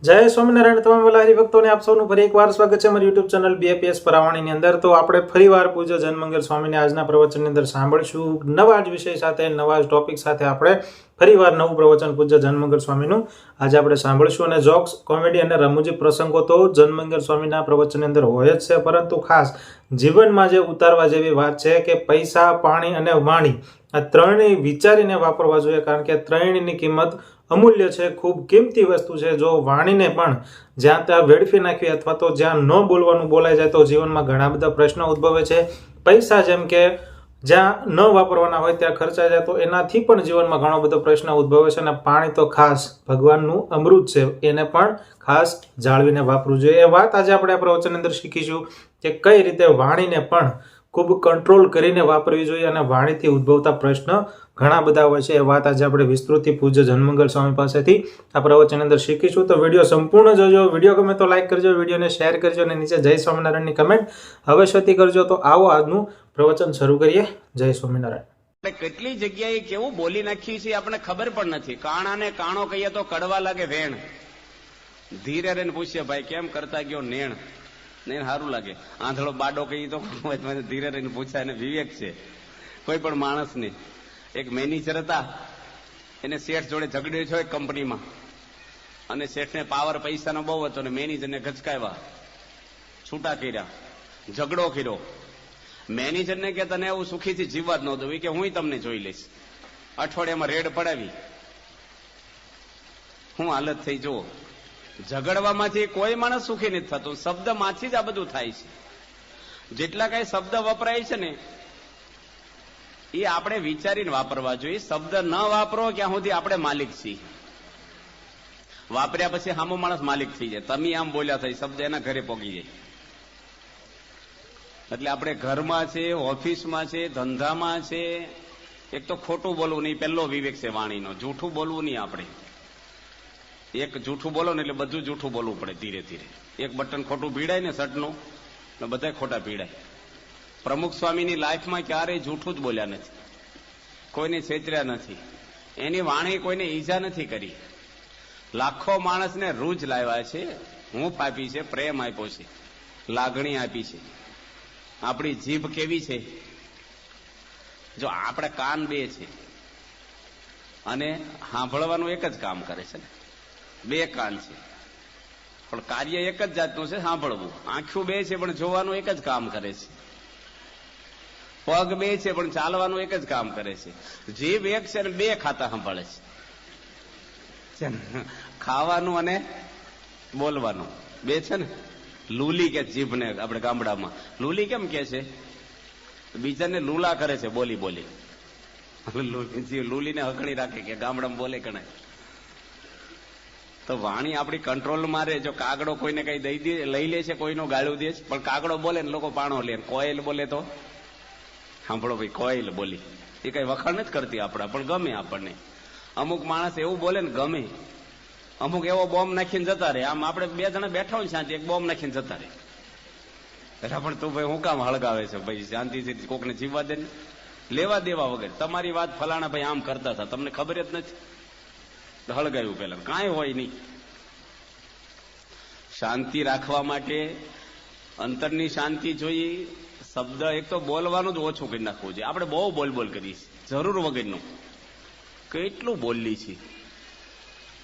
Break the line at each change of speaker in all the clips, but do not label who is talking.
જય સ્વામિનારાયણ તમામ વાલા હરિભક્તોને આપ સૌનું ફરી એકવાર સ્વાગત છે અમારી યુટ્યુબ ચેનલ બીએપીએસ પરાવાણીની અંદર। તો આપણે ફરીવાર પૂજ્ય જનમંગલ સ્વામીને આજના પ્રવચનની અંદર સાંભળશું। નવા જ વિષય સાથે, નવા જ ટોપિક સાથે આપણે ફરીવાર નવું પ્રવચન પૂજ્ય જનમંગલ સ્વામીનું આજે આપણે સાંભળશું। અને જોક્સ, કોમેડી અને રમૂજી પ્રસંગો તો જનમંગલ સ્વામીના પ્રવચનની અંદર હોય જ છે, પરંતુ ખાસ જીવનમાં જે ઉતારવા જેવી વાત છે કે પૈસા, પાણી અને વાણી આ ત્રણેય વિચારીને વાપરવા જોઈએ, કારણ કે ત્રણેયની કિંમત અમૂલ્ય છે, ખૂબ કિંમતી વસ્તુ છે। જો વાણીને પણ જ્યાં ત્યાં વેડફી નાખવી અથવા તો જ્યાં ન બોલવાનું બોલાઈ જાય તો જીવનમાં ઘણા બધા પ્રશ્નો ઉદ્ભવે છે। પૈસા જેમ કે જ્યાં ન વાપરવાના હોય ત્યાં ખર્ચાઈ જાય તો એનાથી પણ જીવનમાં ઘણો બધો પ્રશ્ન ઉદ્ભવે છે। અને પાણી તો ખાસ ભગવાનનું અમૃત છે, એને પણ ખાસ જાળવીને વાપરવું જોઈએ। એ વાત આજે આપણે આ પ્રવચનની અંદર શીખીશું કે કઈ રીતે વાણીને પણ ખૂબ કંટ્રોલ કરીને વાપરવી જોઈએ અને વાણીથી ઉદ્ભવતા પ્રશ્ન ઘણા બધા હોય છે। એ વાત આજે આપણે વિસ્તૃતથી પૂજ્ય જનમંગલ સ્વામી પાસેથી આ પ્રવચન અંદર શીખીશું। તો વિડીયો સંપૂર્ણ જોજો। વિડીયો ગમે તો લાઈક કરજો, વિડીયોને શેર કરજો અને નીચે જય સ્વામિનારાયણની કમેન્ટ અવશ્યથી કરજો। તો આવો આજનું પ્રવચન શરૂ કરીએ। જય સ્વામિનારાયણ।
કેટલી જગ્યાએ કેવું બોલી નાખ્યું છે આપણે ખબર પણ નથી। કાણાને કાણો કહીએ તો કડવા લાગે વેણ, ધીરે રહીને પૂછીએ ભાઈ કેમ કરતા ગયો નેણ, નહીં સારું લાગે। આંધળો બાડો કહીએ તો ધીરે રહીને પૂછાય, અને વિવેક છે કોઈ પણ માણસને। એક મેનેજર હતા, એને શેઠ જોડે ઝઘડ્યો છે કંપનીમાં, અને શેઠને પાવર પૈસાનો બહુ હતો, ને મેનેજરને ગચકાવ્યા, છૂટા કર્યા, ઝઘડો કર્યો। મેનેજરને કે તને એવું સુખીથી જીવવા જ ન દઉં, કે હું તમને જોઈ લઈશ। અઠવાડિયામાં રેડ પડાવી, હું હાલત થઈ જુઓ। ઝઘડવામાંથી કોઈ માણસ સુખી નથી થતું, શબ્દમાંથી જ આ બધું થાય છે। જેટલા કઈ શબ્દ વપરાય છે ને એ આપણે વિચારીને વાપરવા જોઈએ। શબ્દ ન વાપરો ક્યાં સુધી આપણે માલિક છીએ, વાપર્યા પછી સામો માણસ માલિક થઈ જાય। તમે આમ બોલ્યા થઈ, શબ્દ એના ઘરે પોગી જાય। એટલે આપણે ઘરમાં છે, ઓફિસમાં છે, ધંધામાં છે, એક તો ખોટું બોલવું નહીં, પહેલો વિવેક છે વાણીનો। જૂઠું બોલવું નહીં આપણે। એક જૂઠું બોલો ને એટલે બધું જૂઠું બોલવું પડે ધીરે ધીરે। એક બટન ખોટું ભીડાય ને શર્ટનું, બધા ખોટા ભીડાય। પ્રમુખ સ્વામીની લાઈફમાં ક્યારેય જૂઠું જ બોલ્યા નથી, કોઈને છેતર્યા નથી, એની વાણી કોઈને ઈજા નથી કરી। લાખો માણસને રૂજ લાવ્યા છે, હૂંફ આપી છે, પ્રેમ આપ્યો છે, લાગણી આપી છે। આપણી જીભ કેવી છે, જો આપણે કાન બે છે અને સાંભળવાનું એક જ કામ કરે છે ને, બે કાન છે પણ કાર્ય એક જ જાતનું છે, સાંભળવું। આંખું બે છે પણ જોવાનું એક જ કામ કરે છે। પગ બે છે પણ ચાલવાનું એક જ કામ કરે છે। જીભ એક છે અને બે ખાતા સંભાળે છે, ખાવાનું અને બોલવાનું બે છે ને। લૂલી કે જીભને આપણે ગામડામાં લૂલી કેમ કે છે, બીજાને લૂલા કરે છે બોલી બોલી। લૂલીને હકડી રાખે કે ગામડામાં બોલે કણાય। તો વાણી આપણી કંટ્રોલમાં રહે। જો કાગડો કોઈને કઈ લઈ લે છે, કોઈનો ગાળું દે છે, પણ કાગડો બોલે ને લોકો પાણો લે, કોયલ બોલે તો સાંભળો ભાઈ, કોયલ બોલી એ કઈ વખાણ નથી કરતી આપણા, પણ ગમે આપણને। અમુક માણસ એવું બોલે ને ગમે, અમુક એવો બોમ્બ નાખીને જતા રહે। આમ આપણે બે જણા બેઠા હોય શાંતિ, એક બોમ્બ નાખીને જતા રહે, એટલે પણ તું ભાઈ હું કામ હળગાવે છે ભાઈ, શાંતિથી કોકને જીવવા દે ને, લેવા દેવા વગર। તમારી વાત ફલાણા ભાઈ આમ કરતા હતા, તમને ખબર જ નથી, હળગાવ્યું પેલા, કાંઈ હોય નહીં। શાંતિ રાખવા માટે અંતરની શાંતિ જોઈએ। શબ્દ એક તો બોલવાનું જ ઓછું કરી નાખવું જોઈએ। આપણે બહુ બોલ કરીએ છીએ, જરૂર વગરનું કેટલું બોલી છીએ,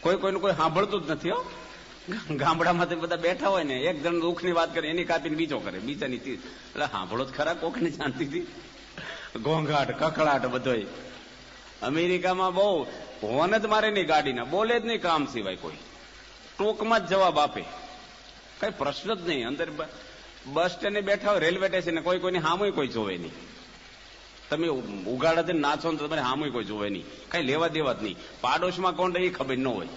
કોઈનું કોઈ સાંભળતું જ નથી હો। ગામડામાં બધા બેઠા હોય ને, એક જણ દુઃખની વાત કરે, એની કાપીને બીજો કરે, બીજાની એટલે સાંભળો જ ખરા કોકની શાંતિથી। ઘોંઘાટ કકળાટ બધોય। અમેરિકામાં બહુ હોન જ મારે નહીં ગાડીના, બોલે જ નહીં કામ સિવાય, કોઈ ટૂંકમાં જ જવાબ આપે, કઈ પ્રશ્ન જ નહીં। અંદર બસ સ્ટેન્ડે બેઠા હોય, રેલવે સ્ટેશને કોઈની સામુય કોઈ જોવે નહીં, તમે ઉગાડા દઈને નાચો ને તો તમારે સામુય કોઈ જોવે નહીં, કઈ લેવા દેવા જ નહીં। પાડોશમાં કોણ રહે એ ખબર ન હોય,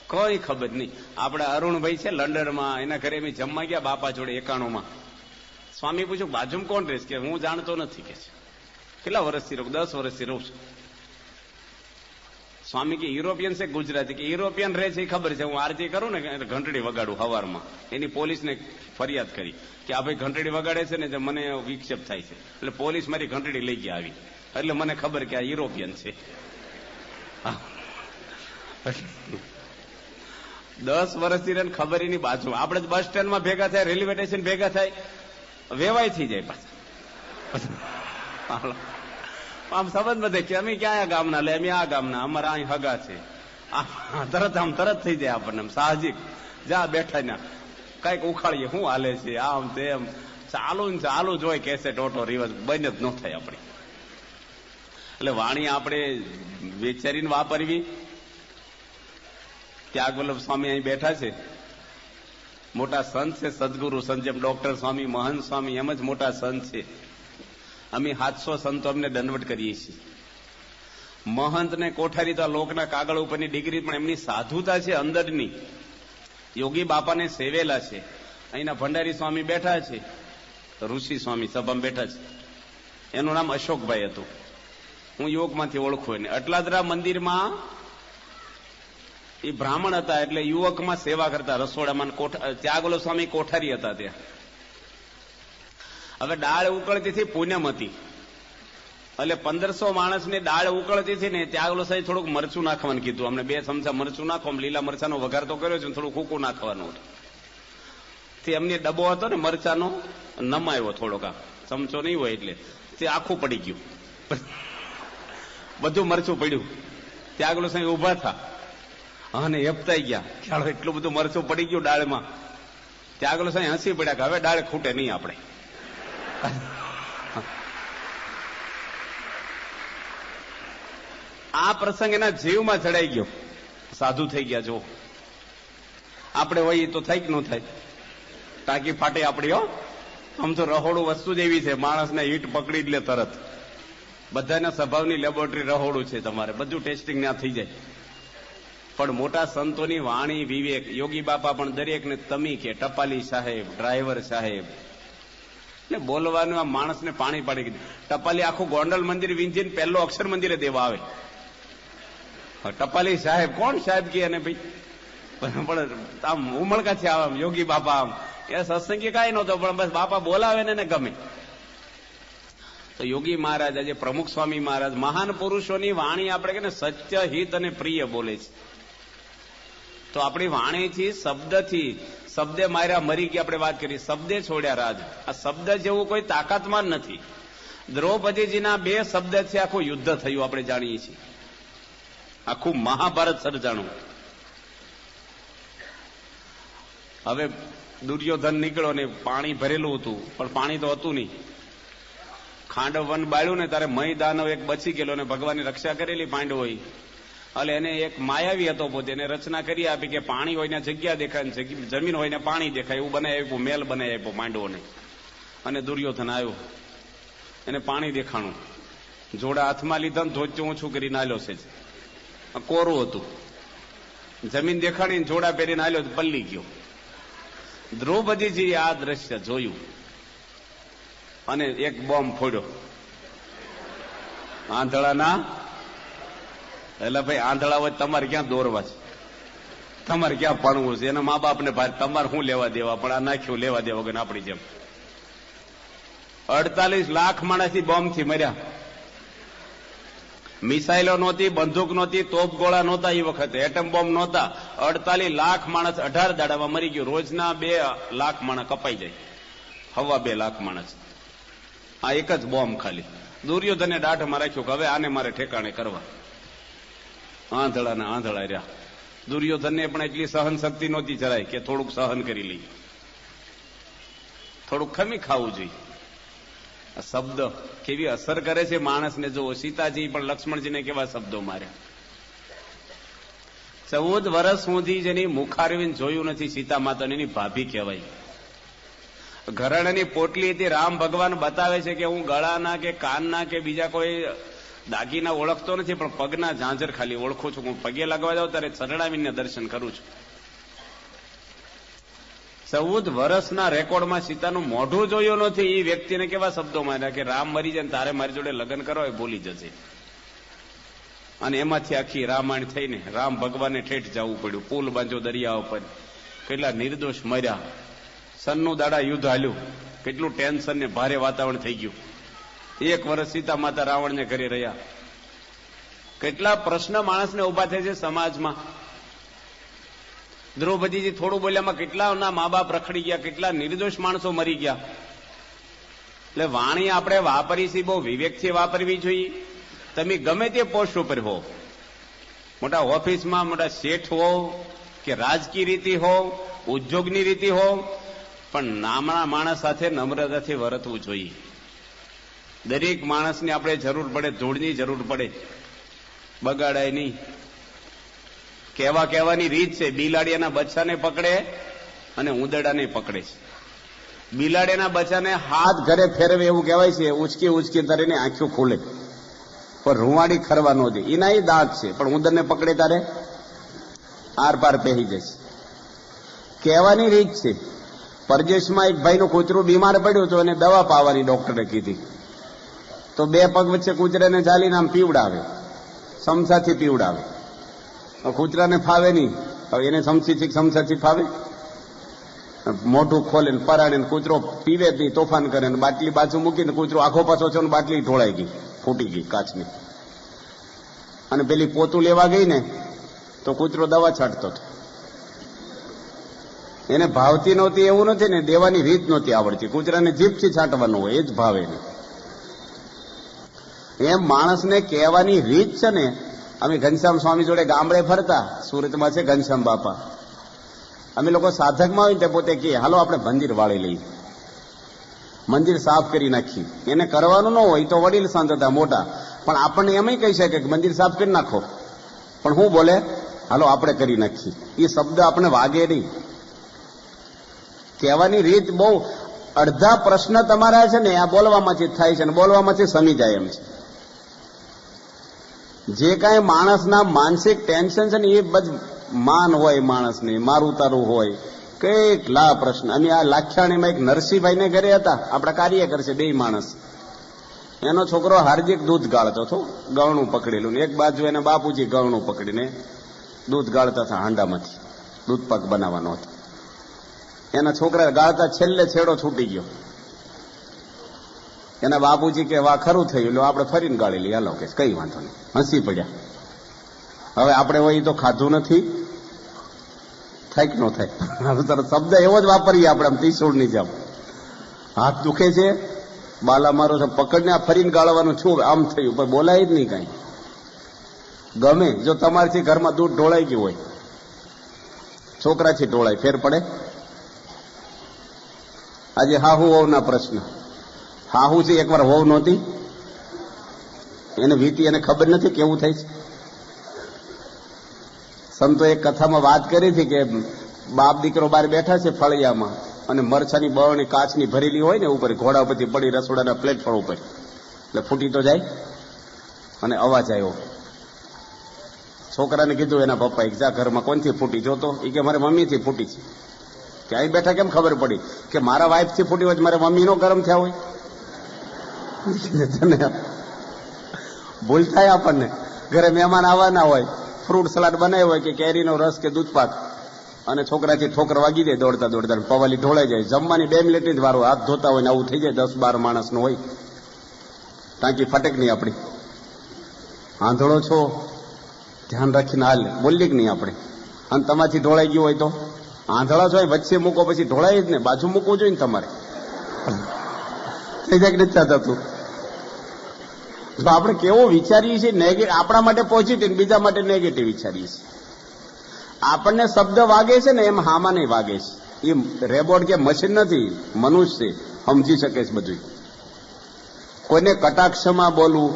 કોઈ ખબર નહીં। આપડા અરુણભાઈ છે લંડનમાં, એના ઘરે અમે જમવા ગયા બાપા જોડે 91માં। સ્વામી પૂછ્યું બાજુમાં કોણ રહેશે, કે હું જાણતો નથી કે છે। કેટલા વર્ષથી રહું, 10 વર્ષથી રહું છું। સ્વામી કે યુરોપિયન છે ગુજરાતી, કે યુરોપિયન રહે છે એ ખબર છે, હું આરતી કરું ને ઘંટડી વગાડું સવારમાં, એની પોલીસને ફરિયાદ કરી કે આ ભાઈ ઘંટડી વગાડે છે ને મને વિક્ષેપ થાય છે, એટલે પોલીસ મારી ઘંટડી લઈ ગયા આવી, એટલે મને ખબર કે આ યુરોપિયન છે। 10 વર્ષથી રહીને ખબર એની બાજુ. આપણે બસ સ્ટેન્ડમાં ભેગા થાય, રેલવે સ્ટેશન ભેગા થાય, વેવાય થઈ જાય પાછા. આમ સંબંધ બધે કે અમે ક્યાં ગામના, લે અમે આ ગામના, અમારા અહીં હગા છે. તરત થઈ જાય આપણને સાહજિક. જા બેઠા ના કઈક ઉખાડીએ, શું હાલે છે, આમ તેમ ચાલુ ને ચાલુ જ હોય કેસેટ, ઓટો રિવાજ બંધ જ ન થાય આપણી. એટલે વાણી આપણે વિચારીને વાપરવી. ત્યાગ વલ્લભ સ્વામી અહીં બેઠા છે, મોટા સંત છે, સદગુરુ સંત, જેમ ડોક્ટર સ્વામી, મહંત સ્વામી એમ જ મોટા સંત છે. અમે 700 સંતો અમને દંડવટ કરીએ છીએ. મહંત ને કોઠારી તો આ લોકના કાગળ ઉપરની ડિગ્રી, પણ એમની સાધુતા છે અંદરની. યોગી બાપાને સેવેલા છે. અહીંના ભંડારી સ્વામી બેઠા છે, ઋષિ સ્વામી સભામાં બેઠા છે, એનું નામ અશોકભાઈ હતું. હું યુવકમાંથી ઓળખું એને. અટલાદરા મંદિરમાં એ બ્રાહ્મણ હતા, એટલે યુવકમાં સેવા કરતા રસોડામાં. ત્યાગોલો સ્વામી કોઠારી હતા ત્યાં. હવે દાળ ઉકળતી હતી પૂનમતી, એટલે 1500 માણસની દાળ ઉકળતી હતી ને, ત્યાગોલો સાહેબ થોડુંક મરચું નાખવાનું કીધું. અમને 2 ચમચા મરચું નાખો. લીલા મરચાનો વઘાર તો કર્યો છે, થોડું કૂકું નાખવાનું હતું. તે એમની ડબ્બો હતો ને મરચાનો, નમાયો થોડોક, આ ચમચો નહીં હોય એટલે તે આખું પડી ગયું, બધું મરચું પડ્યું. ત્યાગોલો સાહેબ ઉભા થા અને હેપતાઈ ગયા, ખ્યાલ એટલું બધું મરચું પડી ગયું દાળમાં. ત્યાગોલો સાહેબ હસી પડ્યા કે હવે દાળ ખૂટે નહીં આપણે. આ પ્રસંગ એના જીવમાં ચડાઈ ગયો, સાધુ થઈ ગયા. જો આપણે હોય તો થાય કે ન થાય, ટાંકી ફાટે આપણી. હો, આમ તો રહોડું વસ્તુ જ એવી છે, માણસને હીટ પકડી જ લે તરત. બધાના સ્વભાવની લેબોરેટરી રહોડું છે, તમારે બધું ટેસ્ટિંગ ના થઈ જાય. પણ મોટા સંતોની વાણી, વિવેક, યોગી બાપા પણ દરેકને તમે કે ટપાલી સાહેબ, ડ્રાઈવર સાહેબ, એટલે બોલવાનું આ માણસને પાણી પાડી દીધું. ટપાલી આખું ગોંડલ મંદિર વીંધીને પહેલો અક્ષર મંદિરે દેવા આવે. ટપાલી સાહેબ કોણ સાહેબ કે, અને ભાઈ પણ આમ ઉમળકાથી આવે યોગી બાપા. આમ એ સત્સંગી કાંઈ નહોતો, પણ બસ બાપા બોલાવે ને ગમે. તો યોગી મહારાજ, આજે પ્રમુખ સ્વામી મહારાજ, મહાન પુરુષોની વાણી આપણે કે ને સત્ય, હિત અને પ્રિય બોલે છે. તો આપણી વાણીથી, શબ્દથી, શબ્દે માર્યા મરી ગયા આપણે વાત કરી, શબ્દે છોડ્યા રાજ. આ શબ્દ જેવું કોઈ તાકાતમાન નથી. દ્રૌપદીજીના 2 શબ્દથી આખું યુદ્ધ થયું, આપણે જાણીએ છીએ. આખું મહાભારત સર્જાણું. હવે દુર્યોધન નીકળ્યો ને પાણી ભરેલું હતું, પણ પાણી તો હતું નહીં. ખાંડવ વન બાળ્યું ને ત્યારે મય દાનવ એક બચી ગયેલો ને ભગવાનની રક્ષા કરેલી પાંડવોએ. એટલે એને એક માયાવી હતો પોતે, એને રચના કરી આપી કે પાણી હોય ને જગ્યા દેખાય, જમીન હોય ને પાણી દેખાય, એવું બનાવી આપ્યું, મેલ બનાવી આપ્યો પાંડવોને. અને દુર્યોધન આવ્યો, એને પાણી દેખાણું, જોડા હાથમાં લીધા ને ધોચું ઊંચું કરીને આલ્યો છે, કોરું હતું. જમીન દેખાડીને જોડા પહેરીને આલ્યો, પલ્લી ગયો. દ્રૌપદીજી આ દ્રશ્ય જોયું અને એક બોમ્બ ફોડ્યો આંધળાના. એટલે ભાઈ આંધળા હોય તમારે ક્યાં દોરવા છે, તમારે ક્યાં ભણવું છે, એના મા બાપને ભાઈ તમારે શું લેવા દેવા, પણ આ નાખ્યું લેવા દેવા વગર આપણી જેમ. 48 લાખ માણસથી બોમ્બથી મર્યા. મિસાઇલો નહોતી, બંદૂક નહોતી, તોપ ગોળા નહોતા એ વખતે, એટમ બોમ્બ નહોતા. 48 લાખ માણસ 18 દાડામાં મરી ગયું. રોજના 2 લાખ માણસ કપાઈ જાય, 2.5 લાખ માણસ. આ એક જ બોમ્બ ખાલી. દુર્યોધને દાઢમાં રાખ્યું કે હવે આને મારે ઠેકાણે કરવા. આંધળાના આંધળા રહ્યા. દુર્યોધનને પણ એટલી સહન શક્તિ નહોતી જરાય કે થોડુંક સહન કરી લઈ, થોડુંક ખમી ખાવું જોઈએ. શબ્દ કેવી અસર કરે છે માણસને. જો સીતાજી પણ લક્ષ્મણજીને કેવા શબ્દો માર્યા. 14 વર્ષ સુધી જેની મુખારવીને જોયું નથી સીતા માતાની, એની ભાભી કહેવાય. ઘરેણાની પોટલી હતી. રામ ભગવાન બતાવે છે કે હું ગળાના કે કાનના કે બીજા કોઈ દાગીના ઓળખતો નથી, પણ પગના ઝાંઝર ખાલી ઓળખું છું. હું પગે લગવા જાઉં ત્યારે ચરણાવીને દર્શન કરું છું. 14 વર્ષના રેકોર્ડમાં સીતાનું મોઢું જોયું નથી. એ વ્યક્તિને કેવા શબ્દો માર્યા કે રામ મરી જાય તારે મારી જોડે લગ્ન કરો એ ભૂલી જશે. અને એમાંથી આખી રામાયણ થઈને રામ ભગવાનને ઠેઠ જવું પડ્યું. પુલ બાંધ્યો દરિયા ઉપર, કેટલા નિર્દોષ મર્યા. સનનું દાડા યુદ્ધ હાલ્યું, કેટલું ટેન્શન ને ભારે વાતાવરણ થઈ ગયું. 1 વર્ષ સીતા માતા રાવણને ઘરે રહ્યા. કેટલા પ્રશ્ન માણસને ઉભા થાય છે સમાજમાં. દ્રૌપદીજી થોડું બોલ્યામાં કેટલાના મા બાપ રખડી ગયા, કેટલા નિર્દોષ માણસો મરી ગયા. એટલે વાણી આપણે વાપરી છે બહુ વિવેકથી વાપરવી જોઈએ. તમે ગમે તે પોસ્ટ ઉપર હો, મોટા ઓફિસમાં મોટા શેઠ હો કે રાજકીય રીતિ હો, ઉદ્યોગની રીતિ હો, પણ નામના માણસ સાથે નમ્રતાથી વર્તવું જોઈએ. દરેક માણસની આપણે જરૂર પડે, ધૂળની જરૂર પડે, બગાડાય નહીં. કહેવાની રીત છે. બિલાડીના બચ્ચાને પકડે અને ઉંદરડાને પકડે છે. બિલાડીના બચ્ચાને હાથ ઘરે ફેરવે એવું કહેવાય છે, ઉચકી ઉચકી તરીને આંખો ખોલે, પણ રૂવાડી ખરવા ન દે. એના એ દાંત છે, પણ ઉંદરને પકડે તારે આર પાર પહેરી જશે. કહેવાની રીત છે. પરદેશમાં એક ભાઈનું કૂતરું બીમાર પડ્યું તો એને દવા પાવાની ડોક્ટરે કીધી, તો બે પગ વચ્ચે કૂતરાને ચાલીને આમ પીવડાવે, સમસાથી પીવડાવે. કૂતરાને ફાવે નહીં, હવે એને સમસાથી ફાવે? મોઢું ખોલે ને પરાણે કૂતરો પીવે જ નહીં, તોફાન કરે ને બાટલી બાજુ મૂકીને કૂતરો આખો પાછો છે ને બાટલી ઢોળાઈ ગઈ, ફૂટી ગઈ કાચની. અને પેલી પોતું લેવા ગઈ ને તો કૂતરો દવા છાંટતો હતો. એને ભાવતી નહોતી એવું નથી ને, દેવાની રીત નહોતી આવડતી. કૂતરાને જીભથી છાંટવાનું હોય, એ જ ભાવે ને. એમ માણસને કહેવાની રીત છે ને. અમે ઘનશ્યામ સ્વામી જોડે ગામડે ફરતા, સુરતમાં છે ઘનશ્યામ બાપા. અમે લોકો સાધકમાં હોય તે પોતે કહે હાલો આપણે મંદિર વાળી લઈએ, મંદિર સાફ કરી નાખીએ. એને કરવાનું ન હોય તો વડીલ સંત હતા મોટા, પણ આપણને એમ કહી શકે કે મંદિર સાફ કરી નાખો, પણ હું બોલે હાલો આપણે કરી નાખીએ. એ શબ્દ આપણે વાગે નહીં. કહેવાની રીત બહુ. અડધા પ્રશ્ન તમારા છે ને આ બોલવામાંથી જ થાય છે, અને બોલવામાંથી સમી જાય એમ છે. જે કાંઈ માણસના માનસિક ટેન્શન છે ને એ બધું માન હોય, માણસને મારું તારું હોય, કેટલા પ્રશ્ન. અમે આ લાખિયાણીમાં એક નરસિંહભાઈને ઘરે હતા, આપણા કાર્યકર છે, બે માણસ. એનો છોકરો હાર્દિક દૂધ ગાળતો હતો, ગળણું પકડેલું, એક બાજુ એને બાપુજી ગળણું પકડીને દૂધ ગાળતા હતા હાંડામાંથી, દૂધ પાક બનાવવાનો હતો. એના છોકરા ગાળતા છેલ્લે છેડો છૂટી ગયો. એના બાપુજી કે વાહ ખરું થયું, આપણે ફરીને ગાળી લઈએ, હાલો કે કઈ વાંધો નહીં. હસી પડ્યા. હવે આપણે હોય તો ખાધું નથી, થાય કે ન થાય? શબ્દ એવો જ વાપરીએ આપણે, આમ ત્રિશૂળની જેમ. હાથ દુખે છે, બાલા મારો છે, પકડને આ ફરીને ગાળવાનું છું, આમ થયું, પણ બોલાય જ નહીં કાંઈ. ગમે જો તમારથી ઘરમાં દૂધ ઢોળાઈ ગયું હોય, છોકરાથી ઢોળાય, ફેર પડે? આજે હાહુ વહુના પ્રશ્ન. હાહુ છે એકવાર વહુ નહોતી, એને વીતી, એને ખબર નથી કેવું થાય છે. સંતો એક કથામાં વાત કરી હતી કે બાપ દીકરો બહાર બેઠા છે ફળિયામાં, અને મરચાની બળની કાચની ભરેલી હોય ને ઉપર, ઘોડા પરથી પડી રસોડાના પ્લેટફોર્મ ઉપર, એટલે ફૂટી તો જાય. અને અવાજ આવ્યો. છોકરાને કીધું એના પપ્પા, જા ઘરમાં કોનથી ફૂટી જોતો? એ કે મારે મમ્મીથી ફૂટી છે. કે અહીં બેઠા કેમ ખબર પડી? કે મારા વાઈફથી ફૂટી હોય, મારે મમ્મી નો ગરમ થયા હોય. ભૂલ થાય આપણને. ઘરે મહેમાન આવવાના હોય, ફ્રૂટ સલાડ બનાવ્યો હોય કે કેરીનો રસ કે દૂધપાક, અને છોકરાથી ઠોકર વાગી જાય દોડતા દોડતા, પવાલી ઢોળાઈ જાય. જમવાની 2 મિનિટ જ વારો, હાથ ધોતા હોય ને આવું થઈ જાય. 10-12 માણસનું હોય, ટાંકી ફટેક નહીં આપણી. આંધળો છો, ધ્યાન રાખીને હાલ, બોલીએ કે નહીં આપણે? અને તમાથી ઢોળાઈ ગયું હોય તો આંધળા છો, વચ્ચે મૂકો પછી ઢોળાય જ ને, બાજુ મૂકવું જોઈએ ને તમારે. થઈ જાય કે નથી થતું? તો આપણે કેવો વિચારીએ છીએ નેગેટિવ, આપણા માટે પોઝિટિવ, બીજા માટે નેગેટિવ વિચારીએ છીએ. આપણને શબ્દ વાગે છે ને એમ હામાં નહીં વાગે છે. એ રેબોર્ડ કે મશીન નથી, મનુષ્ય સમજી શકે છે બધું. કોઈને કટાક્ષમાં બોલવું,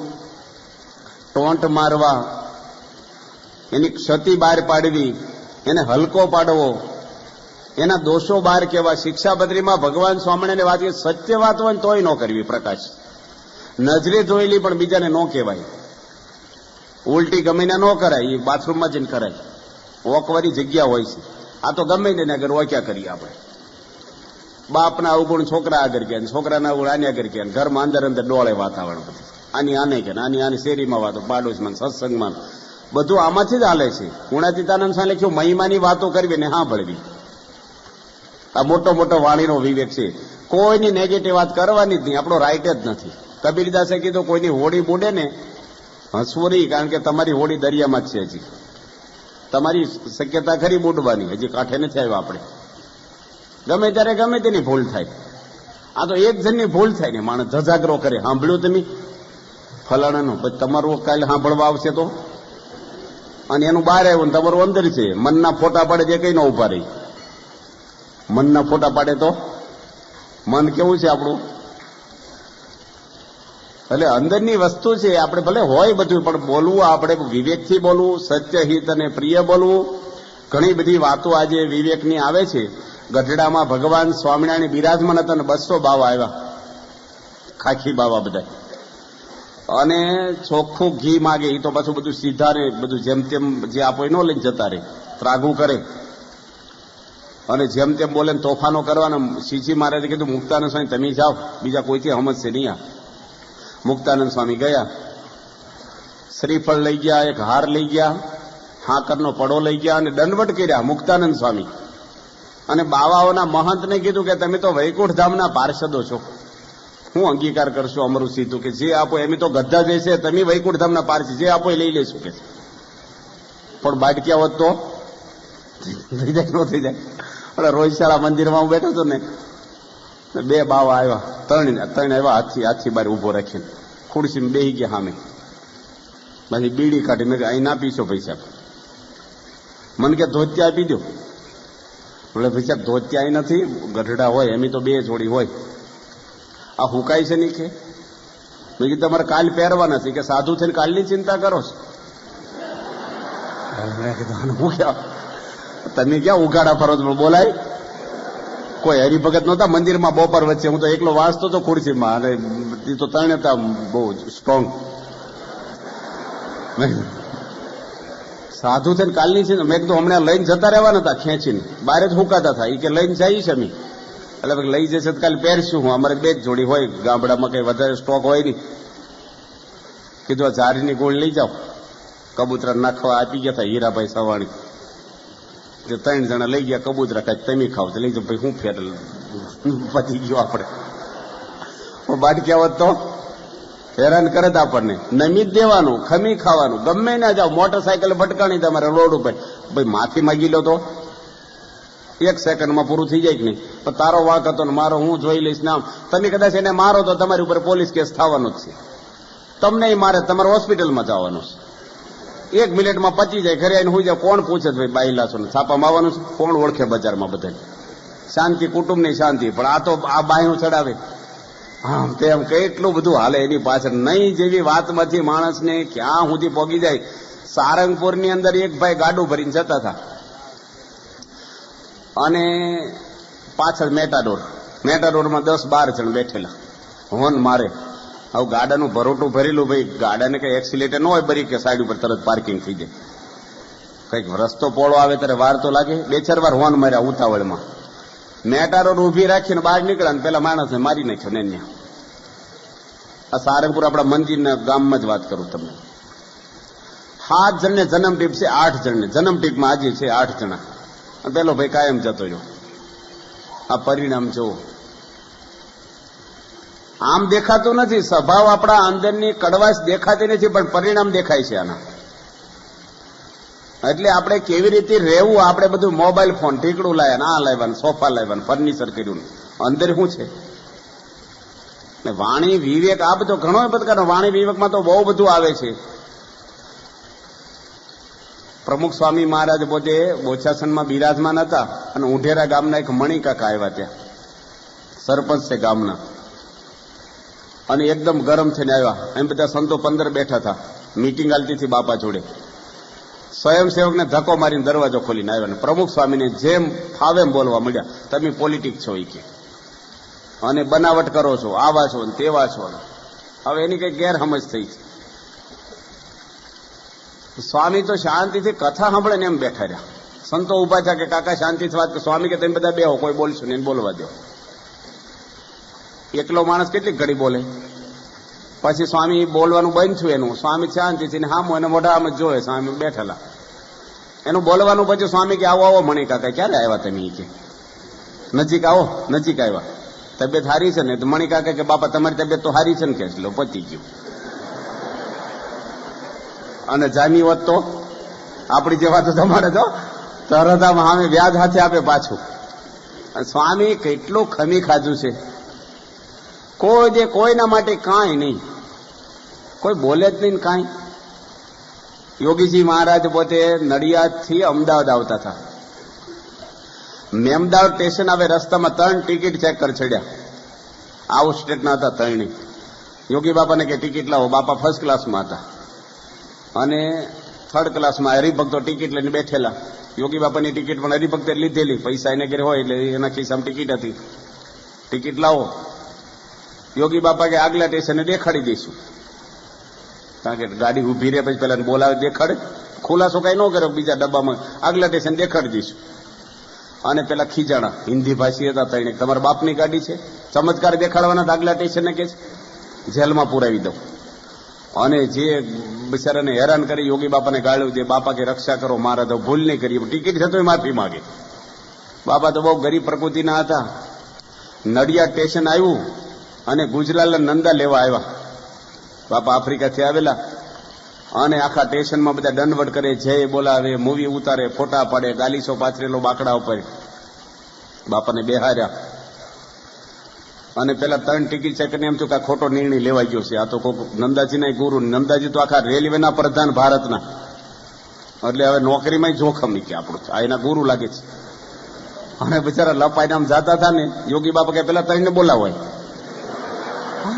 ટોંટ મારવા, એની ક્ષતિ બહાર પાડવી, એને હલકો પાડવો, એના દોષો બહાર કહેવા. શિક્ષાપત્રીમાં ભગવાન સ્વામિનારાયણ વાત, સત્ય વાત હોય ને તોય ન કરવી. પ્રકાશ નજરે જોયેલી પણ બીજાને ન કહેવાય. ઉલટી ગમીને ન કરાય, એ બાથરૂમમાં જઈને કરાય. ઓકવારી જગ્યા હોય છે. આ તો ગમે તેને આગળ ઓક્યા કરીએ આપણે. બાપના અવગુણ છોકરા આગળ ગયા, છોકરાના અવગુણ આની આગળ ગયા, ઘરમાં અંદર અંદર ડોળે વાતાવરણ બધું. આની આને કે આની શેરીમાં વાતો, પાડોશમાં, સત્સંગમાં, બધું આમાંથી જ હાલે છે. ગુણાતીતાનંદ સ્વામી લખ્યું મહિમાની વાતો કરવી ને સાંભળવી. આ મોટો મોટો વાણીનો વિવેક છે. કોઈની નેગેટિવ વાત કરવાની જ નહીં, આપણો રાઈટ જ નથી. કબીરદાસે કીધું કોઈની હોડી બુડે ને હસવું નહીં, કારણ કે તમારી હોડી દરિયામાં જ છે હજી. તમારી શક્યતા ખરી બુડવાની, હજી કાંઠે નથી આવ્યા આપણે. ગમે ત્યારે ગમે તેની ભૂલ થાય. આ તો એક જણની ભૂલ થાય ને માણસ ધજાગરો કરે. સાંભળ્યું તમે ફલાણાનું, પછી તમારું કાલે સાંભળવા આવશે તો, અને એનું બહાર આવ્યું ને તમારું અંદર છે. મનના ફોટા પાડે જે કઈ ન ઉભા રહી. મનના ફોટા પાડે તો મન કેવું છે આપણું? એટલે અંદરની વસ્તુ છે. આપણે ભલે હોય બધું, પણ બોલવું આપણે વિવેકથી બોલવું, સત્ય હિત અને પ્રિય બોલવું. ઘણી બધી વાતો આજે વિવેકની આવે છે. ગઢડામાં ભગવાન સ્વામિનારાયણ બિરાજમાન હતા ને 200 બાવા આવ્યા, ખાખી બાવા બધા, અને ચોખ્ખું ઘી માગે. એ તો પાછું બધું સીધા ને બધું જેમ તેમ જે આપો એ ન લઈને જતા રહે, ત્રાગું કરે અને જેમ તેમ બોલે તોફાનો કરવાના. શીશી મહારાજે કીધું મુક્તાનંદ સ્વામી તમે જાઓ, બીજા કોઈથી સમજશે નહીં. આ મુક્તાનંદ સ્વામી ગયા, શ્રીફળ લઈ ગયા, એક હાર લઈ ગયા, હાકરનો પડો લઈ ગયા અને દંડવટ કર્યા મુક્તાનંદ સ્વામી. અને બાવાઓના મહંતને કીધું કે તમે તો વૈકુંઠ ધામના પાર્ષદો છો, હું અંગીકાર કરશું અમારું સીધું કે જે આપો એમ તો ગધા જશે, તમે વૈકુંઠ ધામના પારસી, જે આપો એ લઈ લેશું કે. પણ બાટક્યા હોત તો થઈ જાય ન થઈ જાય. એટલે રોહિશાળા મંદિરમાં હું બેઠો હતો ને, 2 બાવા આવ્યા, 3 આવ્યા, હાથી બાર ઉભો રાખીને ખુરશીમાં બેસી ગયા સામે. પછી બીડી કાઢી મેં અહીં ના પીશો પૈસા. મને કે ધોતિયા આપી દો. એટલે ભાઈ સાહેબ ધોતિયા અહીં નથી, ગઢડા હોય એમ તો 2 જોડી હોય. આ હુકાય છે નહીં કે? મેં કીધું તમારે કાલ પહેરવાના છે કે સાધુ થઈને કાલની ચિંતા કરો છો? મેં કીધું હું ક્યાં, તમે ક્યાં ઉઘાડા ફરો છો? બોલાય કોઈ હરિભગત નહોતા મંદિરમાં બપોર વચ્ચે, હું તો એકલો વાંચતો હતો ખુરશીમાં, અને એ તો 3 હતા બહુ સ્ટ્રોંગ. સાધુ થઈને કાલની છે. મેં કીધું હમણાં લઈને જતા રહેવાના હતા ખેંચીને, બહાર જ હુકાતા હતા. એ કે લઈને જઈએ છે અમે. એટલે લઈ જશે તો કાલે પહેરશું. હું અમારે 2 જ જોડી હોય, ગામડામાં કઈ વધારે સ્ટોક હોય નહીં. કીધું આ ઝારીની ગોળ લઈ જાઓ. કબૂતરા નાખવા આપી ગયા હતા હીરાભાઈ સવાણી, 3 જણા લઈ ગયા કબૂતરા. કાંઈ તમે ખાવ તો લઈ જાઓ ભાઈ, હું ફેર પતી ગયો આપણે. બાટક્યા હોત તો હેરાન કરે તો આપણને. નમી જ દેવાનું, ખમી ખાવાનું, ગમે ના જાઓ. મોટરસાયકલ ભટકાણી તમારે રોડ ઉપર, ભાઈ માફી માગી લો તો 1 સેકન્ડમાં પૂરું થઈ જાય કે નહીં? પણ તારો વાંક હતો ને મારો હું જોઈ લઈશ નામ. તમે કદાચ એને મારો તો તમારી ઉપર પોલીસ કેસ થવાનો જ છે. તમને મારે તમારે હોસ્પિટલમાં જવાનું છે. 1 મિનિટમાં પચી જાય, ઘરે આવીને હુઈ જાય. કોણ પૂછે ભાઈ બાયલા છો ને છાપા મારવાનું છે? કોણ ઓળખે બજારમાં? બધા શાંતિ, કુટુંબની શાંતિ. પણ આ તો આ બાયું ચડાવે, આમ તેમ કેટલું બધું હાલે એની પાછળ. નહીં જેવી વાતમાંથી માણસને ક્યાં સુધી પોગી જાય. સારંગપુરની અંદર એક ભાઈ ગાડું ભરીને જતા હતા, અને પાછળ મેટાડોરમાં 10-12 જણ બેઠેલા, હોન મારે. હવે ગાડાનું ભરોટું ભરેલું, ભાઈ ગાડાને કઈ એક્સિલેટર ન હોય બરી કે સાઈડ ઉપર તરત પાર્કિંગ થઈ જાય. કઈક રસ્તો પોળો આવે ત્યારે વાર તો લાગે. 2-4 વાર હોન માર્યા ઉતાવળમાં. મેટાડોર ઉભી રાખીને બહાર નીકળ્યા ને પેલા માણસને મારી નાખ્યો ને. આ સારંગપુર આપણા મંદિરના ગામમાં જ વાત કરું તમને. 7 જણને જન્મ ટીપ છે, 8 જણને જન્મ ટીપમાં આજે છે 8 જણા. પેલો ભાઈ કાયમ જતો રહ્યો. આ પરિણામ જુઓ. આમ દેખાતું નથી, સ્વભાવ આપણા અંદરની કડવાશ દેખાતી નથી, પણ પરિણામ દેખાય છે આના. એટલે આપણે કેવી રીતે રહેવું? આપણે બધું મોબાઈલ ફોન, ઠીકડું લાવ્યા, આ લાવ્યા, સોફા લાવ્યા, ફર્નિચર કર્યું, અંદર શું છે? વાણી વિવેક આ બધો ઘણો બધો. વાણી વિવેકમાં તો બહુ બધું આવે છે. પ્રમુખ સ્વામી મહારાજ પોતે બોચાસનમાં બિરાજમાન હતા, અને ઉંઢેરા ગામના એક મણિકાકા આવ્યા ત્યાં, સરપંચ છે ગામના, અને એકદમ ગરમ થઈને આવ્યા. એમ બધા સંતો 15 બેઠા હતા, મીટિંગ હાલતી હતી બાપા જોડે. સ્વયંસેવકને ધક્કો મારીને દરવાજો ખોલીને આવ્યા. પ્રમુખ સ્વામીને જેમ ફાવે એમ બોલવા મળ્યા, તમે પોલિટિક છો એ કે, અને બનાવટ કરો છો, આવા છો તેવા છો. હવે એની કઈ ગેરસમજ થઈ છે. સ્વામી તો શાંતિથી કથા સાંભળે ને એમ બેઠા રહ્યા. સંતો ઉભા થયા કે કાકા શાંતિથી વાત. સ્વામી કે તમે બધા બેહો, કોઈ બોલશો ને બોલવા દો. એકલો માણસ કેટલી ઘડી બોલે? પછી સ્વામી બોલવાનું બંધ થયું એનું. સ્વામી શાંતિથી ને હામો એને મોઢા આમ જ જોવે. સ્વામી બેઠેલા, એનું બોલવાનું. પછી સ્વામી કે આવો આવો મણી કાકા, ક્યારે આવ્યા તમે? કે નજીક આવો. નજીક આવ્યા. તબિયત સારી છે ને? તો મણી કાકા કે બાપા તમારી તબિયત તો સારી છે ને? કે લો પતી ગયું. અને જામી હોત તો આપણી જેવા તો તમારે તો તરત આમ સામે વ્યાજ હાથે આપે પાછું. સ્વામી કેટલું ખમી ખાધું છે. કોઈના માટે કાંઈ નહીં, કોઈ બોલે જ નહીં કાંઈ. યોગીજી મહારાજ પોતે નડિયાદથી અમદાવાદ આવતા હતા. મેમદાવાદ સ્ટેશન આવે રસ્તામાં 3 ટિકિટ ચેક કરી ચડ્યા. આઉટ સ્ટેટના હતા 3. યોગી બાપાને કે ટિકિટ લાવો. બાપા ફર્સ્ટ ક્લાસમાં હતા અને 3rd ક્લાસમાં હરિભક્તો ટિકિટ લઈને બેઠેલા. યોગી બાપાની ટિકિટ પણ હરિભક્તે લીધેલી, પૈસા એને ઘરે હોય એટલે એના ખિસ્સામાં ટિકિટ હતી. ટિકિટ લાવો. યોગી બાપા કે આગલા સ્ટેશને દેખાડી દઈશું, કારણ કે ગાડી ઉભી રહે પછી પેલા બોલાવે દેખાડે. ખુલાસો કઈ ન કર્યો, બીજા ડબ્બામાં આગલા સ્ટેશન દેખાડી દઈશું. અને પેલા ખીજાણા હિન્દી ભાષી હતા 3, તમારા બાપની ગાડી છે, ચમત્કાર દેખાડવાના આગલા સ્ટેશને કે જેલમાં પુરાવી દઉં. અને જે બિચારાને હેરાન કરી યોગી બાપાને ગાળ્યું, જે બાપા કે રક્ષા કરો, મારા તો ભૂલ નહીં કરી, ટિકિટ છે તો માફી માંગે. બાપા તો બહુ ગરીબ પ્રકૃતિના હતા. નડિયાદ સ્ટેશન આવ્યું અને ગુજરાતના નંદા લેવા આવ્યા. બાપા આફ્રિકાથી આવેલા અને આખા સ્ટેશનમાં બધા દંડવટ કરે, જય બોલાવે, મૂવી ઉતારે, ફોટા પાડે, ગાલીસો પાથરેલો બાકડા ઉપર. બાપાને બેહાર્યા અને પેલા 3 ટિકિટ ચેક કરીને એમ થયું કે ખોટો નિર્ણય લેવાઈ ગયો છે. આ તો કોઈક નંદાજીના ગુરુ, નંદાજી તો આખા રેલવેના પ્રધાન ભારતના, એટલે હવે નોકરીમાં જોખમ નહીં કે આપણું, આ એના ગુરુ લાગે છે. અને બિચારા લપાઈને આમ જાતા હતા ને, યોગી બાપા કે પેલા 3 ને બોલાવો.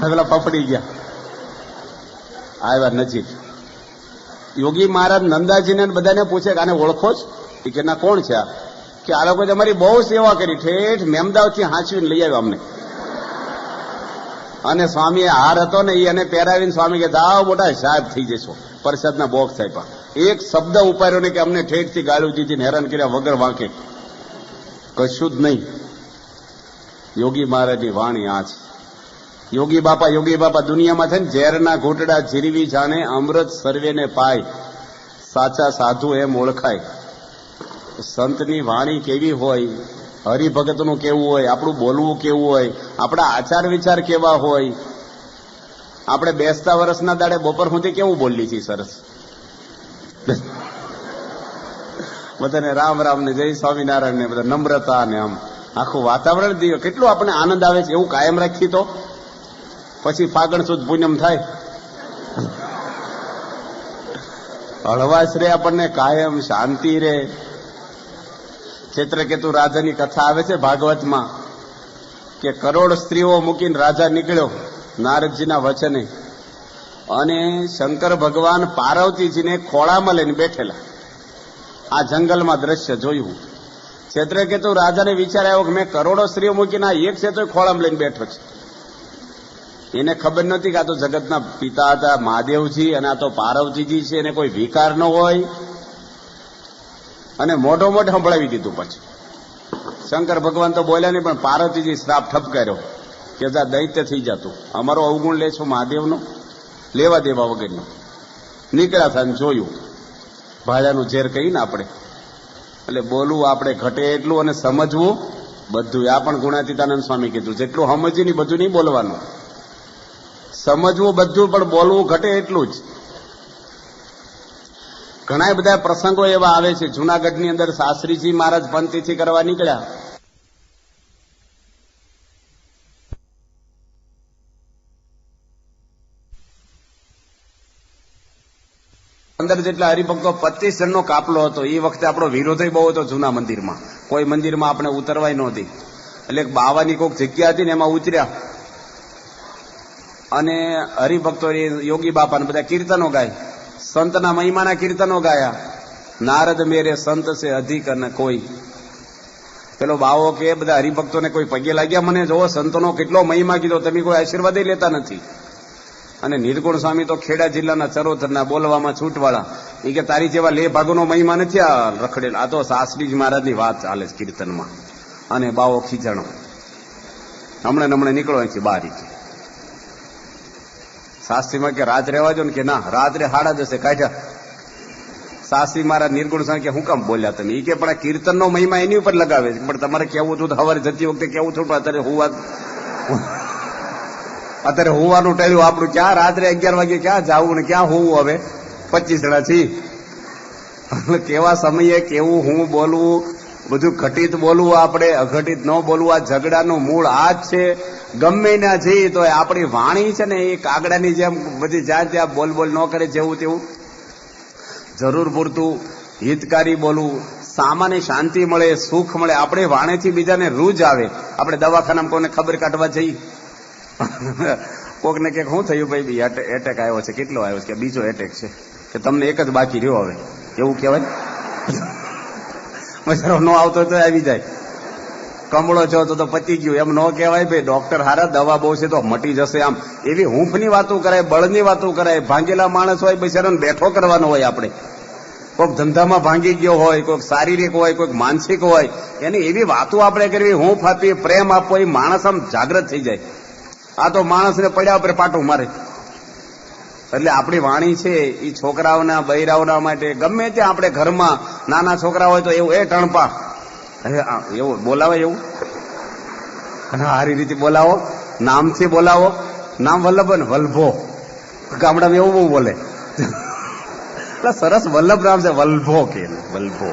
પેલા પપડી ગયા, આવ્યા નજીક. યોગી મહારાજ નંદાજીને બધાને પૂછે કે આને ઓળખો જ? કે ના, કોણ છે આ? કે આ લોકો તમારી બહુ સેવા કરી, ઠેઠ મેમદાવાદથી હાંચવીને લઈ આવ્યા અમને. અને સ્વામીએ હાર હતો ને એ એને પહેરાવીને સ્વામી કે દાવ મોટા સાહેબ થઈ જશો, પ્રસાદના બોક્સ આપ્યા. એક શબ્દ ઉપાડ્યો ને કે અમને ઠેઠથી ગાળું દીધી, હેરાન કર્યા વગર વાંકે, કશું જ નહીં. યોગી મહારાજની વાણી આ છે. યોગી બાપા દુનિયામાં છે ને ઝેરના ઘૂંટડા જીરવી જાણે અમૃત સર્વેને પાય, સાચા સાધુ એમ ઓળખાય. સંતની વાણી કેવી હોય, હરિભગતનું કેવું હોય, આપણું બોલવું કેવું હોય, આપણા આચાર વિચાર કેવા હોય. આપણે બેસતા વર્ષના દાડે બપોર સુધી કેવું બોલી છીએ સરસ, બધાને રામ રામ ને જય સ્વામિનારાયણ ને બધા નમ્રતા ને આમ આખું વાતાવરણ દીધું. કેટલું આપણને આનંદ આવે છે. એવું કાયમ રાખી તો પછી ફાગણ સુદ પૂનમ થાય, હળવાશ રે, આપણને કાયમ શાંતિ રે. ચૈત્રકેતુ રાજાની કથા આવે છે ભાગવતમાં કે કરોડ સ્ત્રીઓ મૂકીને રાજા નીકળ્યો નારદજીના વચને, અને શંકર ભગવાન પાર્વતીજીને ખોળામાં લઈને બેઠેલા. આ જંગલમાં દ્રશ્ય જોયું. ચૈત્રકેતુ રાજાને વિચાર આવ્યો કે મેં કરોડો સ્ત્રીઓ મૂકીને આ એક છે તો ખોળામાં લઈને બેઠો છે. એને ખબર નથી કે આ તો જગતના પિતા હતા મહાદેવજી અને આ તો પાર્વતીજી છે, એને કોઈ વિકાર ન હોય. અને મોઢો સંભળાવી દીધું. પછી શંકર ભગવાન તો બોલ્યા નહીં, પણ પાર્વતીજી શ્રાપ ઠપકાર્યો કે જા દૈત્ય થઈ જતું, અમારો અવગુણ લે છો મહાદેવનો, લેવા દેવા વગરનો. નીકળ્યા હતા જોયું ભાડાનું ઝેર કહીને આપણે, એટલે બોલવું આપણે ઘટે એટલું અને સમજવું બધું. આ પણ ગુણાતીતાનંદ સ્વામી કીધું, જેટલું સમજી નહીં બધું નહીં બોલવાનું, સમજવું બધું પણ બોલવું ઘટે એટલું જ. ઘણા બધા પ્રસંગો એવા આવે છે. જુનાગઢની અંદર શાસ્ત્રીજી મહારાજ પંથથી કરવા નીકળ્યા, અંદર જેટલા હરિભક્તો 25 જણનો કાફલો હતો. એ વખતે આપણો વિરોધ બહુ હતો જૂના મંદિરમાં. કોઈ મંદિરમાં આપણે ઉતરવાય નહોતી, એટલે બાવાની કોઈક જગ્યા હતી ને એમાં ઉતર્યા અને હરિભક્તો યોગી બાપાને બધા કીર્તનો ગાય, સંતના મહિમાના કીર્તનો ગાયા. નારદ મેરે સંત સે અધિક અને કોઈ. પેલો બાવો કે બધા હરિભક્તોને કોઈ પગે લાગ્યા, મને જોવો સંતોનો કેટલો મહિમા કીધો, તમે કોઈ આશીર્વાદ લેતા નથી. અને નિર્ગુણ સ્વામી તો ખેડા જિલ્લાના ચરોતરના બોલવામાં છૂટવાળા, એ કે તારી જેવા લે ભાગોનો મહિમા નથી આ રખડેલા, આ તો શાસ્ત્રીજી મહારાજની વાત ચાલે છે કીર્તનમાં. અને બાવો ખીજાણો, હમણાં નીકળો અહીંથી બહાર. શાસ્ત્રીમાં કે રાત રહેવા દો ને, કે ના રાત્રે 10:30 કાઢ્યા. શાસ્ત્રી મારા નિર્ગુણ સ્વામી કે હું કામ બોલ્યા તમે? એ કે પણ આ કીર્તનનો મહિમા એની ઉપર લગાવે છે, પણ તમારે કેવું હતું સવારે જતી વખતે કેવું થયું, અત્યારે હોવાનું ટાળ્યું આપણું. ક્યાં રાત્રે 11 વાગે ક્યાં જવું ને ક્યાં હોવું? હવે 25 જણા છીએ કેવા સમયે કેવું હું બોલવું, બધું ઘટિત બોલવું, આપણે અઘટિત ન બોલવું, આ ઝઘડાનું મૂળ આ જ છે. ગમે ના જઈએ તો આપણી વાણી છે ને એ કાગડાની જેમ બધી જ્યાં ત્યાં બોલ બોલ ન કરે, જેવું તેવું જરૂર પૂરતું હિતકારી બોલવું, સામાન્ય શાંતિ મળે, સુખ મળે. આપણે વાણીથી બીજાને રૂજ આવે. આપણે દવાખાનામાં કોઈને ખબર કાઢવા જઈએ, કોકને કે શું થયું ભાઈ, એટેક આવ્યો છે, કેટલો આવ્યો છે, કે બીજો એટેક છે, કે તમને એક જ બાકી રહ્યો હવે, એવું કહેવાય? મસારો ન આવતો તો આવી જાય, કમળો છો તો પતી ગયું, એમ ન કહેવાય ભાઈ. ડોક્ટર હારા, દવા બહુ છે તો મટી જશે. આમ એવી હૂંફની વાતો કરાય, બળની વાતો કરાય. ભાંગેલા માણસ હોય બિચારાને બેઠો કરવાનો હોય. આપણે કોઈક ધંધામાં ભાંગી ગયો હોય, કોઈક શારીરિક હોય, કોઈક માનસિક હોય, એની એવી વાતો આપણે કરવી, હૂંફ આપી, પ્રેમ આપવો, એ માણસ આમ જાગૃત થઈ જાય. આ તો માણસને પડ્યા ઉપર પાટું મારે. એટલે આપણી વાણી છે એ છોકરાઓના બૈરાઓના માટે ગમે ત્યાં આપણે ઘરમાં નાના છોકરા હોય તો એવું એ ટણપા એવું બોલાવે, એવું સારી રીતે બોલાવો, નામથી બોલાવો. નામ વલ્લભ ને વલ્ભો, ગામડામાં એવું બહુ બોલે. એટલે સરસ વલ્લભ નામ છે, વલ્ભો કે વલ્ભો.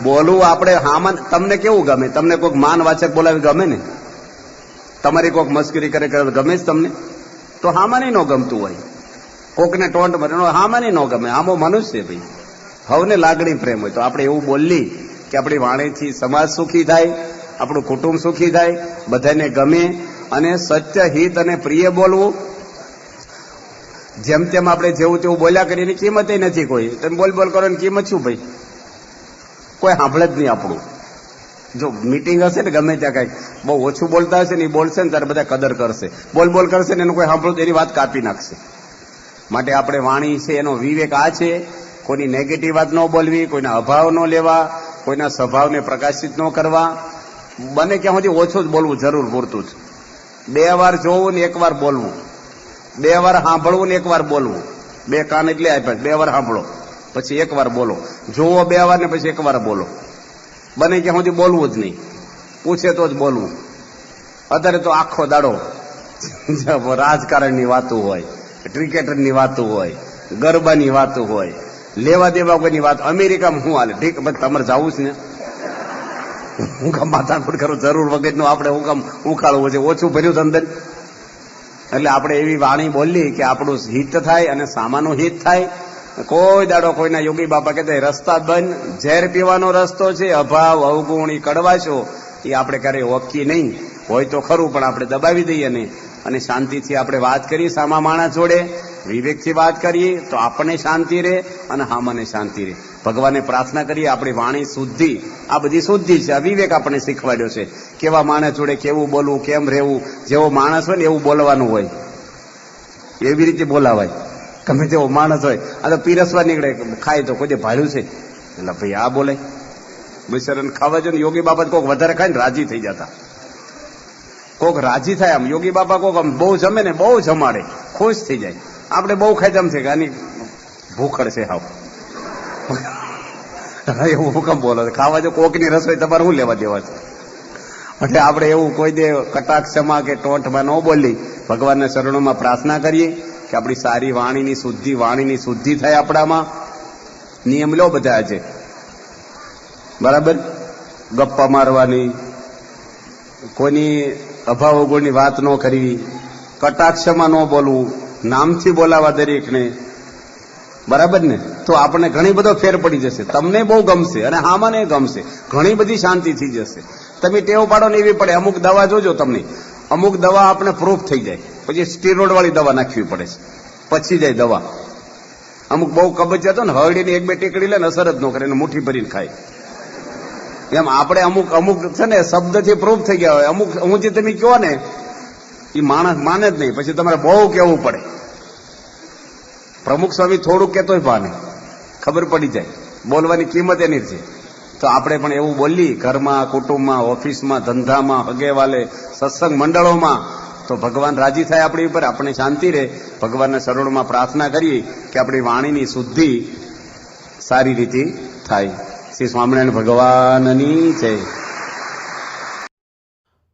બોલવું આપણે હામાં. તમને કેવું ગમે? તમને કોઈક માનવાચક બોલાવી ગમે ને? તમારી કોઈક મસ્કરી કરે ગમે જ તમને? તો હામાં નહીં ન ગમતું હોય. કોકને ટોન્ટ મારે હામાં નહીં ન ગમે. આમો મનુષ્ય ભાઈ, હવને લાગણી પ્રેમ હોય. તો આપણે એવું બોલી કે આપણી વાણીથી સમાજ સુખી થાય, આપણું કુટુંબ સુખી થાય, બધાને ગમે. અને સત્ય, હિત અને પ્રિય બોલવું. જેમ તેમ આપણે જેવું તેવું બોલ્યા કરીએ એની કિંમત નથી કોઈ. તમે બોલ બોલ કરો એની કિંમત શું ભાઈ? કોઈ સાંભળે જ નહીં આપણું. જો મીટિંગ હશે ને ગમે ત્યાં કઈ બહુ ઓછું બોલતા હશે ને એ બોલશે ને ત્યારે બધા કદર કરશે. બોલ બોલ કરશે ને એનું કોઈ સાંભળતું એની વાત કાપી નાખશે. માટે આપણે વાણી છે એનો વિવેક આ છે, કોઈની નેગેટિવ વાત ન બોલવી, કોઈના અભાવ ન લેવા, કોઈના સ્વભાવને પ્રકાશિત ન કરવા. બને ક્યાં સુધી ઓછું જ બોલવું, જરૂર પૂરતું જ. 2 વાર જોવું ને 1 વાર બોલવું, 2 વાર સાંભળવું ને 1 વાર બોલવું. 2 કાન એટલે આપ્યા, 2 વાર સાંભળો પછી 1 વાર બોલો. જોવો 2 વાર ને પછી 1 વાર બોલો. બને ક્યાં સુધી બોલવું જ નહીં, પૂછે તો જ બોલવું. અત્યારે તો આખો દાડો રાજકારણની વાતો હોય, ક્રિકેટરની વાતો હોય, ગરબાની વાતો હોય, લેવા દેવા કોઈની વાત. અમેરિકામાં શું હાલે? ઠીક, તમારે જવું છે ને? હું કામ માથાકૂટ કરું? જરૂર વગરનું આપણે હું કામ ઉખાડવું છે? ઓછું ભર્યું છે અંદર. એટલે આપણે એવી વાણી બોલી કે આપણું હિત થાય અને સામાનું હિત થાય. કોઈ દાડો કોઈના યોગી બાપા કહેતા રસ્તા બંધ, ઝેર પીવાનો રસ્તો છે, અભાવ અવગુણ ઈ કડવાશો એ આપણે ક્યારેય ઓળખી નહીં. હોય તો ખરું પણ આપણે દબાવી દઈએ ને. અને શાંતિથી આપણે વાત કરીએ સામા માણસ જોડે, વિવેકથી વાત કરીએ તો આપણને શાંતિ રહે અને હામાને શાંતિ રહે. ભગવાનને પ્રાર્થના કરીએ આપણી વાણી શુદ્ધિ. આ બધી શુદ્ધિ છે, આ વિવેક આપણને શીખવાડ્યો છે. કેવા માણસ જોડે કેવું બોલવું, કેમ રહેવું. જેવો માણસ હોય ને એવું બોલવાનું હોય, એવી રીતે બોલાવાય. ગમે તેવો માણસ હોય, આ તો પીરસવા નીકળે, ખાય તો કોઈ ભાડ્યું છે એટલે ભાઈ આ બોલે. બિચારાને ખાવા જો ને યોગી બાબા કોઈક વધારે ખાય ને રાજી થઈ જતા. કોઈક રાજી થાય આમ, યોગી બાબા કોઈક આમ બહુ જમે ને બહુ જમાડે, ખુશ થઈ જાય. આપણે બહુ ખાઈ જમ છે કે આની ભૂખડ છે હાવ. એવું હુકમ બોલો? ખાવા જો કોકની રસોઈ તમારે શું લેવા દેવા છે? એટલે આપણે એવું કોઈ દે કટાક્ષમાં કે ટોંટમાં ન બોલી ભગવાનના ચરણોમાં પ્રાર્થના કરીએ કે આપણી સારી વાણીની શુદ્ધિ થાય. આપણામાં નિયમ લો બધા છે બરાબર. ગપ્પા મારવાની, કોઈની અભાવ અવગુણની વાત ન કરવી, કટાક્ષમાં ન બોલવું, નામથી બોલાવા દરેકને, બરાબર ને? તો આપણને ઘણી બધો ફેર પડી જશે. તમને બહુ ગમશે અને હામાને ગમશે. ઘણી બધી શાંતિ થઈ જશે. તમે ટેવ પાડો ને એવી પડે. અમુક દવા જોજો તમને, અમુક દવા આપણે પ્રૂફ થઈ જાય, પછી સ્ટીરોઇડ વાળી દવા નાખવી પડે છે, પછી જાય દવા. અમુક બહુ કબજિયાત હોય ને હળડીને 1-2 ટીકડી લે ને અસર જ ન કરે, એને મુઠ્ઠી ભરીને ખાય. એમ આપણે અમુક છે ને શબ્દથી પ્રૂફ થઈ ગયા હોય. અમુક હું જે તમે કહો ને એ માણસ માને જ નહીં, પછી તમારે બહુ કહેવું પડે. પ્રમુખ સ્વામી થોડુંક કહેતોય ભાને ખબર પડી જાય, બોલવાની કિંમત એની છે. તો આપણે પણ એવું બોલીએ ઘરમાં, કુટુંબમાં, ઓફિસમાં, ધંધામાં, હગેવાલે, સત્સંગ મંડળોમાં, તો ભગવાન રાજી થાય આપણી ઉપર, આપણે શાંતિ રહે. ભગવાનના શરણોમાં પ્રાર્થના કરીએ કે આપણી વાણીની શુદ્ધિ સારી રીતે થાય. શ્રી સ્વામિનારાયણ ભગવાનની જય.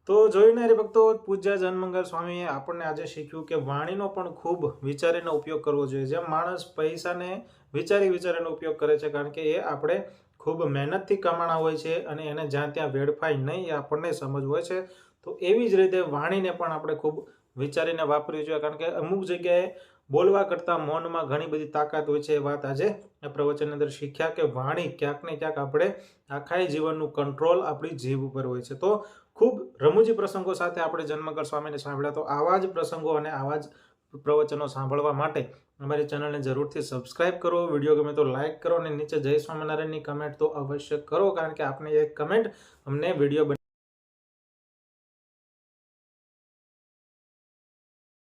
તો જોઈને હરિભક્તો, પૂજ્ય જનમંગલ સ્વામીએ આપણને આજે શીખ્યું કે વાણીનો પણ ખૂબ વિચારીને ઉપયોગ કરવો જોઈએ. જેમ માણસ પૈસાને વિચારીને ઉપયોગ કરે છે, કારણ કે એ આપણે ખૂબ મહેનતથી કમાણા હોય છે અને એને જ્યાં ત્યાં વેડફાય નહીં, એ આપણને સમજ હોય છે. તો એવી જ રીતે વાણીને પણ આપણે ખૂબ વિચારીને વાપરવી જોઈએ, કારણ કે અમુક જગ્યાએ બોલવા કરતાં મૌનમાં ઘણી બધી તાકાત હોય છે. એ વાત આજે આ પ્રવચનની અંદર શીખ્યા કે વાણી ક્યાંક ને ક્યાંક આપણે આખા જીવનનું કંટ્રોલ આપણી જીભ ઉપર હોય છે. તો ખૂબ રમૂજી પ્રસંગો સાથે આપણે જનમંગલ સ્વામીને સાંભળ્યા. તો આવા જ પ્રસંગો અને આવા જ પ્રવચનો સાંભળવા માટે અમારી ચેનલને જરૂરથી સબસ્ક્રાઇબ કરો. વિડીયો ગમે તો લાઇક કરો અને નીચે જય સ્વામિનારાયણની કમેન્ટ તો અવશ્ય કરો, કારણ કે આપની એક કમેન્ટ અમને વિડીયો